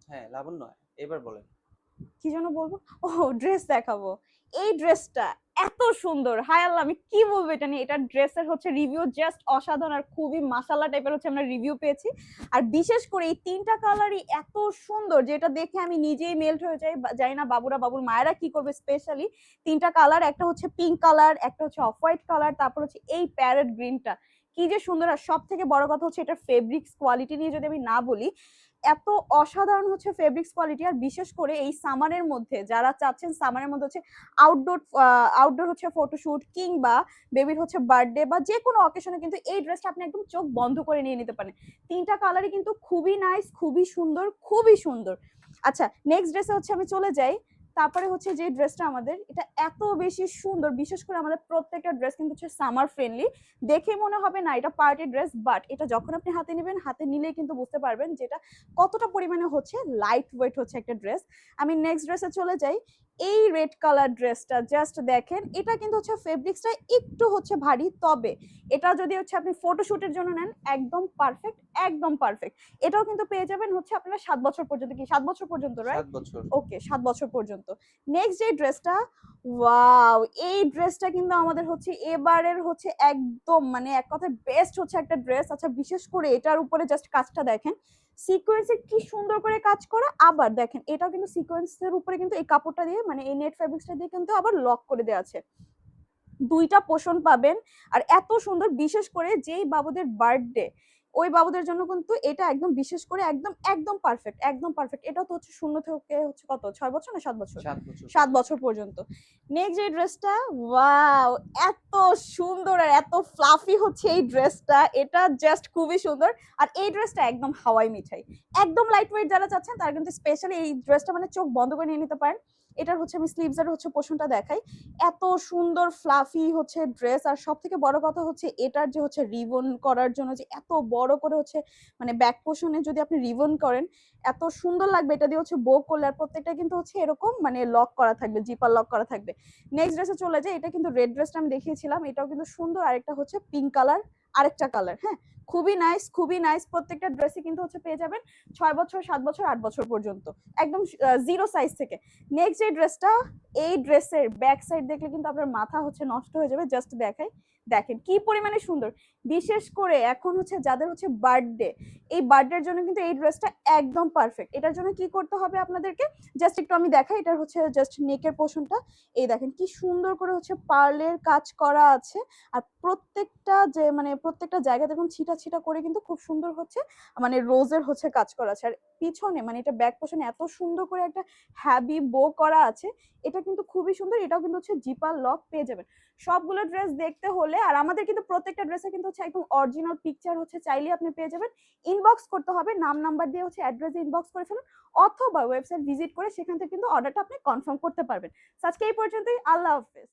হ্যাঁ, লাবণ্য এবার বলেন। কি যেন বলবো, ও ড্রেস দেখাবো। এই ড্রেসটা এত সুন্দর, হায় আল্লাহ আমি কি বলবো এটা নিয়ে। এটা ড্রেসের হচ্ছে রিভিউ জাস্ট অসাধারণ, আর খুবই মাশাআল্লাহ টাইপের হচ্ছে আমরা রিভিউ পেয়েছি। আর বিশেষ করে এই তিনটা কালারই এত সুন্দর যে এটা দেখে আমি নিজেই মেল্ট হয়ে যাই। জানি না বাবুরা বাবুর মায়েরা কি করবে। স্পেশালি তিনটা কালার, একটা হচ্ছে পিঙ্ক কালার, একটা হচ্ছে অফ হোয়াইট কালার, তারপর হচ্ছে এই প্যারেট গ্রিনটা, কি যে সুন্দর। আর সব থেকে বড় কথা হচ্ছে এটা ফেব্রিক্স কোয়ালিটি নিয়ে যদি আমি না বলি, এত অসাধারণ হচ্ছে ফেব্রিক্স কোয়ালিটি। আর বিশেষ করে এই সামারের মধ্যে যারা চাচ্ছেন সামারের মধ্যে হচ্ছে আউটডোর আউটডোর হচ্ছে ফটোশুট কিংবা বেবির হচ্ছে বার্থডে বা যে কোনো অকেশনে কিন্তু এই ড্রেসটা আপনি একদম চোখ বন্ধ করে নিয়ে নিতে পারেন। তিনটা কালারই কিন্তু খুবই নাইস, খুবই সুন্দর, খুবই সুন্দর। আচ্ছা, নেক্সট ড্রেসে হচ্ছে আমি চলে যাই। তারপরে হচ্ছে যে ড্রেসটা আমাদের, এটা এত বেশি সুন্দর। বিশেষ করে আমাদের প্রত্যেকটা ড্রেস কিন্তু হচ্ছে সামার ফ্রেন্ডলি। দেখে মনে হবে না এটা পার্টি ড্রেস, বাট এটা যখন আপনি হাতে নেবেন, হাতে নিলেই কিন্তু বুঝতে পারবেন যে এটা কতটা পরিমাণে হচ্ছে লাইট ওয়েট হচ্ছে একটা ড্রেস। আমি নেক্সট ড্রেসে চলে যাই। এই রেড কালার ড্রেসটা জাস্ট দেখেন, এটা কিন্তু হচ্ছে ফেব্রিক্সটা একটু হচ্ছে ভারী, তবে এটা যদি হচ্ছে আপনি ফটোশুটের জন্য নেন একদম পারফেক্ট, একদম পারফেক্ট। এটাও কিন্তু পেয়ে যাবেন হচ্ছে আপনারা 7 বছর পর্যন্ত, কি 7 বছর পর্যন্ত, ৭ রাইট? বছর। ওকে, 7 বছর পর্যন্ত। নেক্সট যে ড্রেসটা, ওয়াও, এই ড্রেসটা কিন্তু আমাদের হচ্ছে এবারের হচ্ছে একদম মানে এক কথায় বেস্ট হচ্ছে একটা ড্রেস। আচ্ছা, বিশেষ করে এটার উপরে জাস্ট কাজটা দেখেন, সিকোয়েন্সের কি সুন্দর করে কাজ করা। আবার দেখেন এটাও কিন্তু সিকোয়েন্সের উপরে কিন্তু এই কাপড়টা দিয়ে মানে এই নেট ফেব্রিক্সটা দিয়ে কিন্তু আবার লক করে দেওয়া আছে। দুইটা পোষণ পাবেন। আর এত সুন্দর, বিশেষ করে যেই বাবুদের বার্থডে, ওই বাবুদের জন্য কিন্তু এটা একদম বিশেষ করে একদম একদম পারফেক্ট, একদম পারফেক্ট। এটা তো হচ্ছে 0 থেকে হচ্ছে কত, 6 বছর না 7 বছর? ৭ বছর 7 পর্যন্ত। বছর পর্যন্ত। নেক্সট যে ড্রেসটা, ওয়াও, এত সুন্দর আর এত ফ্লাফি হচ্ছে এই ড্রেসটা, এটা জাস্ট খুবই সুন্দর। আর এই ড্রেসটা একদম হাওয়াই মিঠাই, একদম লাইট ওয়েট যারা চাচ্ছেন তারা কিন্তু স্পেশালি এই ড্রেসটা মানে চোখ বন্ধ করে নিয়ে নিতে পারেন। এটার হচ্ছে আমি স্লিভস এর হচ্ছে পোর্শনটা দেখাই। এত সুন্দর ফ্লাফি হচ্ছে ড্রেস। আর সব থেকে বড় কথা হচ্ছে এটার যে হচ্ছে রিবন করার জন্য যে এত বড় করে হচ্ছে মানে ব্যাক পোর্শনে যদি আপনি রিবন করেন এত সুন্দর লাগবে। এটা দিয়ে হচ্ছে বো করলে, আর প্রত্যেকটা কিন্তু হচ্ছে এরকম মানে লক করা থাকবে, জিপার লক করা থাকবে। নেক্সট ড্রেসে চলে যায়। এটা কিন্তু রেড ড্রেসটা আমি দেখিয়েছিলাম, এটাও কিন্তু সুন্দর। আরেকটা হচ্ছে পিঙ্ক কালার, আরেকটা কালার, হ্যাঁ, খুবই নাইস, খুবই নাইস। প্রত্যেকটা ড্রেসই কিন্তু হচ্ছে পেয়ে যাবেন 6 বছর, 7 বছর, 8 বছর পর্যন্ত, একদম জিরো সাইজ থেকে। নেক্সট যে ড্রেসটা, এই ড্রেসের ব্যাক সাইড দেখলে কিন্তু আপনার মাথা হচ্ছে নষ্ট হয়ে যাবে। জাস্ট দেখাই, দেখেন কি পরিমাণে সুন্দর। বিশেষ করে এখন হচ্ছে যাদের হচ্ছে বার্থডে, এই বার্থডের জন্য কিন্তু এই ড্রেসটা একদম পারফেক্ট। এটার জন্য কি করতে হবে আপনাদেরকে, জাস্ট একটু আমি দেখাই। এটার হচ্ছে জাস্ট নেকের পোর্শনটা, এই দেখেন কি সুন্দর করে হচ্ছে পার্লের কাজ করা আছে। আর প্রত্যেকটা যে মানে প্রত্যেকটা জায়গা দেখুন ছিটা ছিটা করে কিন্তু খুব সুন্দর হচ্ছে মানে রোজের হচ্ছে কাজ করা আছে। আর পিছনে মানে এটা ব্যাক পোর্শনে এত সুন্দর করে একটা হ্যাভি বো করা আছে। এটা কিন্তু খুবই সুন্দর। এটাও কিন্তু হচ্ছে জিপার লক পেয়ে যাবেন। সবগুলো ড্রেস দেখতে হলে, আর আমাদের কিন্তু প্রত্যেকটা ড্রেসে কিন্তু হচ্ছে একদম অরিজিনাল পিকচার হচ্ছে চাইলে আপনি পেয়ে যাবেন। ইনবক্স করতে হবে, নাম নাম্বার দিয়ে হচ্ছে অ্যাড্রেস ইনবক্স করে ফেলুন, অথবা ওয়েবসাইট ভিজিট করে সেখান থেকে কিন্তু অর্ডারটা আপনি কনফার্ম করতে পারবেন। আজকে এই পর্যন্তই, আল্লাহ হাফেজ।